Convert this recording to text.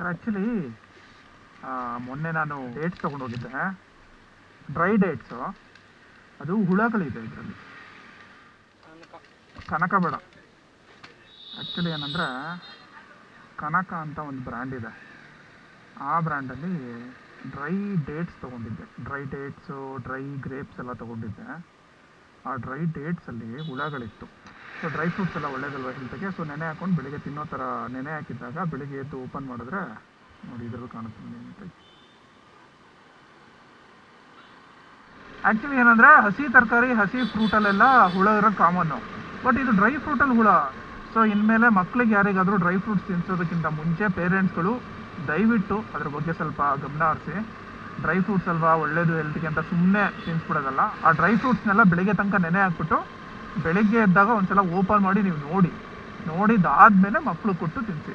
Sir actually ಮೊನ್ನೆ ನಾನು dates ತೊಗೊಂಡೋಗಿದ್ದೆ, dry dates. ಅದು ಹುಳಗಳಿದೆ ಇದರಲ್ಲಿ. ಕನಕ ಬೇಡ, ಆ್ಯಕ್ಚುಲಿ ಏನಂದರೆ ಕನಕ ಅಂತ ಒಂದು ಬ್ರ್ಯಾಂಡ್ ಇದೆ. ಆ ಬ್ರ್ಯಾಂಡಲ್ಲಿ ಡ್ರೈ ಡೇಟ್ಸ್ ತೊಗೊಂಡಿದ್ದೆ. ಡ್ರೈ ಡೇಟ್ಸು, ಡ್ರೈ ಗ್ರೇಪ್ಸ್ ಎಲ್ಲ ತೊಗೊಂಡಿದ್ದೆ. ಆ ಡ್ರೈ ಡೇಟ್ಸಲ್ಲಿ ಹುಳಗಳಿತ್ತು. ಸೊ ಡ್ರೈ ಫ್ರೂಟ್ಸ್ ಎಲ್ಲ ಒಳ್ಳೇದಲ್ವ ಹೆಲ್ತ್ಗೆ. ಸೊ ನೆನೆ ಹಾಕೊಂಡು ಬೆಳಿಗ್ಗೆ ತಿನ್ನೋ ಥರ ನೆನೆ ಹಾಕಿದ್ದಾಗ ಬೆಳಿಗ್ಗೆ ಎದ್ದು ಓಪನ್ ಮಾಡಿದ್ರೆ ನೋಡಿ ಇದರಲ್ಲಿ ಕಾಣುತ್ತೆ ನೀಟಾಗಿ. ಆ್ಯಕ್ಚುಲಿ ಏನಂದರೆ ಹಸಿ ತರಕಾರಿ, ಹಸಿ ಫ್ರೂಟಲ್ಲೆಲ್ಲ ಹುಳ ಇರೋದು ಕಾಮನ್ನು. ಬಟ್ ಇದು ಡ್ರೈ ಫ್ರೂಟಲ್ಲಿ ಹುಳ. ಸೊ ಇನ್ಮೇಲೆ ಮಕ್ಳಿಗೆ ಯಾರಿಗಾದರೂ ಡ್ರೈ ಫ್ರೂಟ್ಸ್ ತಿನ್ನಿಸೋದಕ್ಕಿಂತ ಮುಂಚೆ ಪೇರೆಂಟ್ಸ್ಗಳು ದಯವಿಟ್ಟು ಅದ್ರ ಬಗ್ಗೆ ಸ್ವಲ್ಪ ಗಮನ ಹರಿಸಿ. ಡ್ರೈ ಫ್ರೂಟ್ಸ್ ಅಲ್ವಾ ಒಳ್ಳೇದು ಹೆಲ್ತ್ಗೆ ಅಂತ ಸುಮ್ಮನೆ ತಿನ್ನಿಸ್ಬಿಡೋದಲ್ಲ. ಆ ಡ್ರೈ ಫ್ರೂಟ್ಸ್ನೆಲ್ಲ ಬೆಳಿಗ್ಗೆ ತನಕ ನೆನೆ ಹಾಕ್ಬಿಟ್ಟು ಬೆಳಿಗ್ಗೆ ಎದ್ದಾಗ ಒಂದ್ಸಲ ಓಪನ್ ಮಾಡಿ ನೀವು ನೋಡಿದಾದ್ಮೇಲೆ ಮಕ್ಕಳು ಕೊಟ್ಟು ತಿನ್ನಿಸಿ.